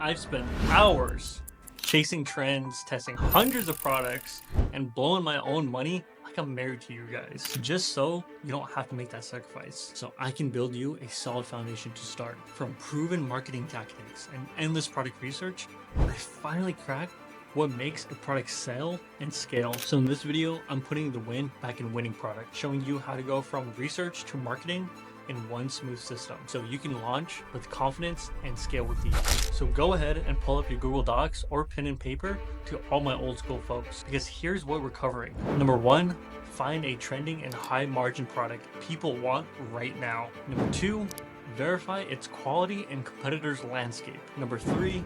I've spent hours chasing trends, testing hundreds of products, and blowing my own money like I'm married to you guys, just so you don't have to make that sacrifice. So I can build you a solid foundation to start. From proven marketing tactics and endless product research, I finally cracked what makes a product sell and scale. So in this video, I'm putting the win back in winning product, showing you how to go from research to marketing in one smooth system, so you can launch with confidence and scale with ease. So go ahead and pull up your Google Docs or pen and paper to all my old school folks, because here's what we're covering. Number one, find a trending and high margin product people want right now. Number two, verify its quality and competitors' landscape. Number three,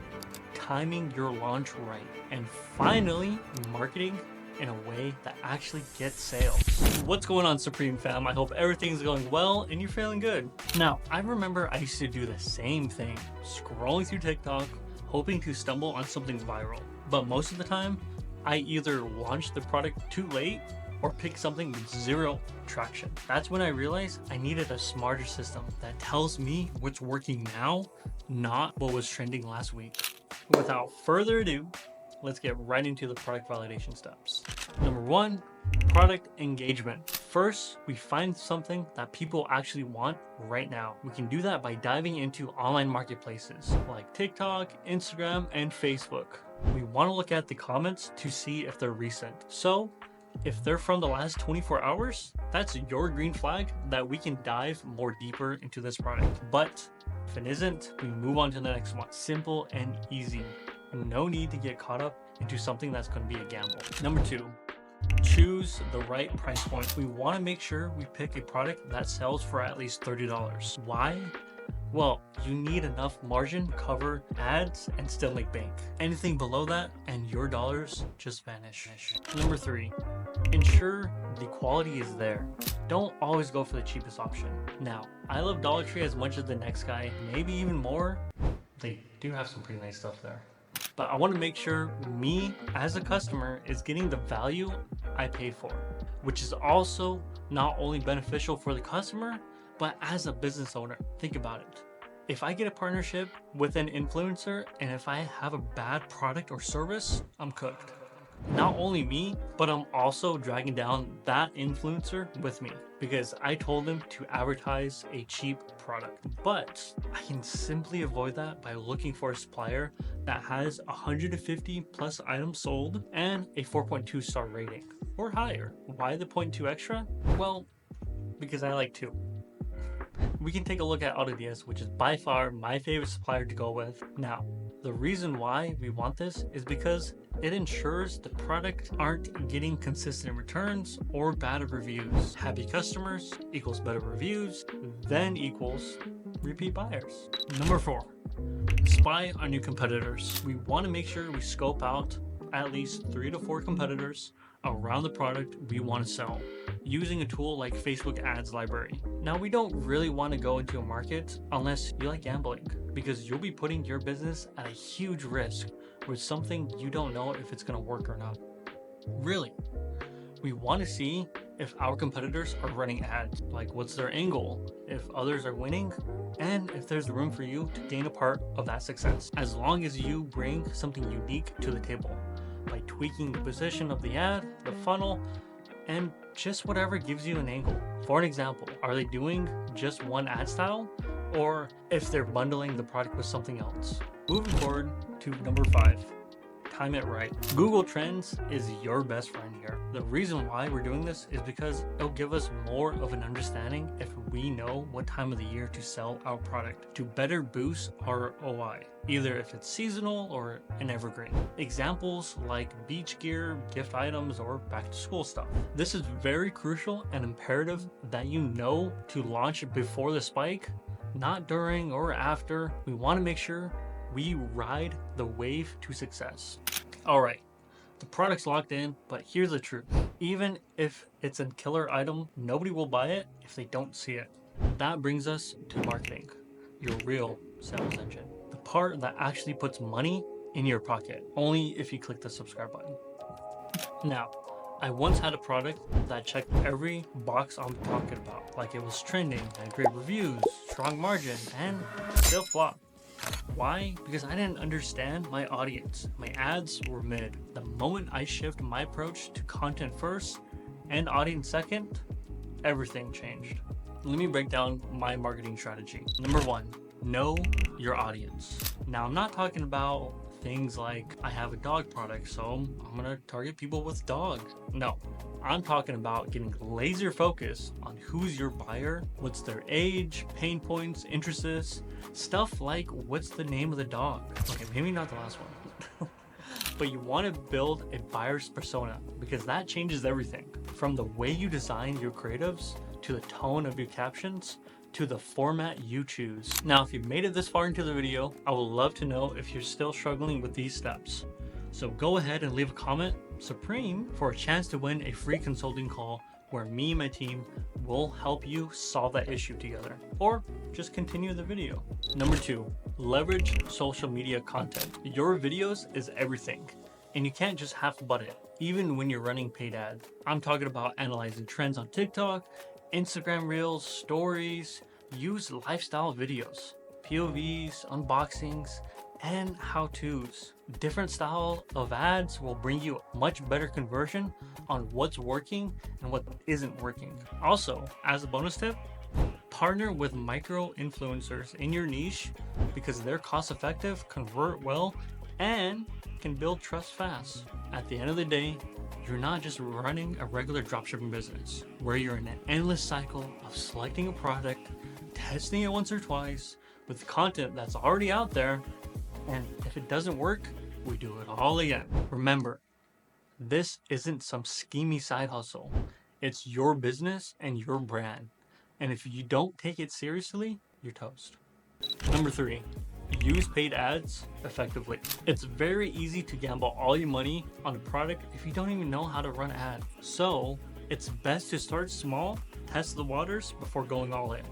timing your launch right. And finally, marketing in a way that actually gets sales. What's going on, Supreme fam? I hope everything's going well and you're feeling good. Now, I remember I used to do the same thing, scrolling through TikTok, hoping to stumble on something viral. But most of the time, I either launched the product too late or picked something with zero traction. That's when I realized I needed a smarter system that tells me what's working now, not what was trending last week. Without further ado, let's get right into the product validation steps. Number one, product engagement. First, we find something that people actually want right now. We can do that by diving into online marketplaces like TikTok, Instagram, and Facebook. We want to look at the comments to see if they're recent. So if they're from the last 24 hours, that's your green flag that we can dive more deeper into this product. But if it isn't, we move on to the next one. Simple and easy. No need to get caught up into something that's going to be a gamble. Number two, choose the right price point. We want to make sure we pick a product that sells for at least $30. Why? Well, you need enough margin to cover ads and still make bank. Anything below that and your dollars just vanish. Number three, ensure the quality is there. Don't always go for the cheapest option. Now, I love Dollar Tree as much as the next guy, maybe even more. They do have some pretty nice stuff there. But I want to make sure me as a customer is getting the value I paid for, which is also not only beneficial for the customer, but as a business owner. Think about it. If I get a partnership with an influencer and if I have a bad product or service, I'm cooked. Not only me, but I'm also dragging down that influencer with me because I told them to advertise a cheap product. But I can simply avoid that by looking for a supplier that has 150 plus items sold and a 4.2 star rating or higher. Why the 0.2 extra? Well, because I like to. We can take a look at AutoDS, which is by far my favorite supplier to go with. Now, the reason why we want this is because it ensures the product aren't getting consistent returns or bad reviews. Happy customers equals better reviews, then equals repeat buyers. Number four, spy on new competitors. We want to make sure we scope out at least 3 to 4 competitors around the product we want to sell using a tool like Facebook Ads Library. Now, we don't really want to go into a market unless you like gambling, because you'll be putting your business at a huge risk with something you don't know if it's going to work or not. Really, we want to see if our competitors are running ads, like what's their angle, if others are winning, and if there's room for you to gain a part of that success, as long as you bring something unique to the table by tweaking the position of the ad, the funnel, and just whatever gives you an angle. For an example, are they doing just one ad style, or if they're bundling the product with something else? Moving forward to number 5, time it right. Google Trends is your best friend here. The reason why we're doing this is because it'll give us more of an understanding if we know what time of the year to sell our product to better boost our ROI, either if it's seasonal or an evergreen. Examples like beach gear, gift items, or back to school stuff. This is very crucial and imperative that you know to launch before the spike, not during or after. We want to make sure we ride the wave to success. All right, the product's locked in, but here's the truth. Even if it's a killer item, nobody will buy it if they don't see it. That brings us to marketing, your real sales engine. The part that actually puts money in your pocket, only if you click the subscribe button. Now, I once had a product that checked every box I'm talking about, like it was trending, had great reviews, strong margin, and still flopped. Why? Because I didn't understand my audience. My ads were mid. The moment I shift my approach to content first and audience second, everything changed. Let me break down my marketing strategy. Number one, know your audience. Now, I'm not talking about things like I have a dog product, so I'm gonna target people with dog. No, I'm talking about getting laser focused on who's your buyer, what's their age, pain points, interests, stuff like what's the name of the dog. Okay, maybe not the last one. But you want to build a buyer's persona because that changes everything from the way you design your creatives to the tone of your captions to the format you choose. Now, if you've made it this far into the video, I would love to know if you're still struggling with these steps. So go ahead and leave a comment, Supreme, for a chance to win a free consulting call where me and my team will help you solve that issue together, or just continue the video. Number two, leverage social media content. Your videos is everything, and you can't just half-butt it, even when you're running paid ads. I'm talking about analyzing trends on TikTok, Instagram Reels, stories. Use lifestyle videos, POVs, unboxings, and how-tos. Different style of ads will bring you much better conversion on what's working and what isn't working. Also, as a bonus tip, partner with micro influencers in your niche because they're cost effective, convert well, and can build trust fast. At the end of the day, you're not just running a regular dropshipping business where you're in an endless cycle of selecting a product, testing it once or twice with content that's already out there, and if it doesn't work, we do it all again. Remember, this isn't some schemy side hustle. It's your business and your brand. And if you don't take it seriously, you're toast. Number three, use paid ads effectively. It's very easy to gamble all your money on a product if you don't even know how to run ads. So it's best to start small, test the waters before going all in.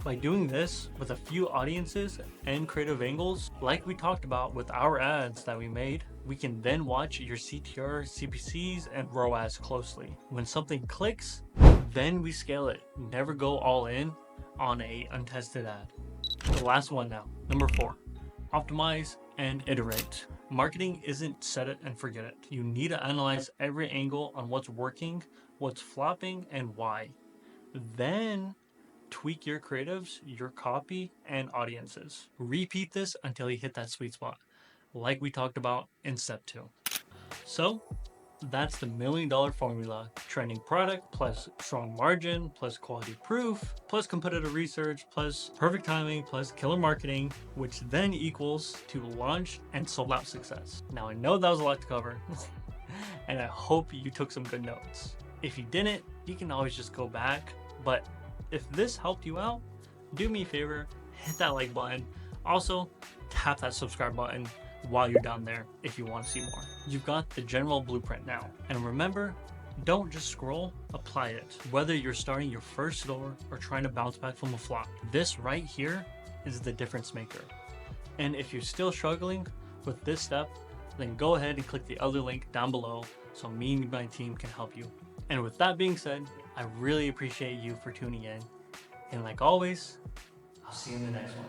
By doing this with a few audiences and creative angles, like we talked about with our ads that we made, we can then watch your CTR, CPCs, and ROAS closely. When something clicks, then we scale it. Never go all in on a untested ad. The last one now, number four, optimize and iterate. Marketing isn't set it and forget it. You need to analyze every angle on what's working, what's flopping, and why. Then tweak your creatives, your copy, and audiences. Repeat this until you hit that sweet spot, like we talked about in step 2. So that's the $1 million formula. Trending product plus strong margin plus quality proof plus competitive research plus perfect timing plus killer marketing, which then equals to launch and sold out success. Now, I know that was a lot to cover and I hope you took some good notes. If you didn't, you can always just go back, but if this helped you out, do me a favor, hit that like button. Also, tap that subscribe button while you're down there if you want to see more. You've got the general blueprint now. And remember, don't just scroll, apply it. Whether you're starting your first store or trying to bounce back from a flop, this right here is the difference maker. And if you're still struggling with this step, then go ahead and click the other link down below so me and my team can help you. And with that being said, I really appreciate you for tuning in. And like always, I'll see you in the next one.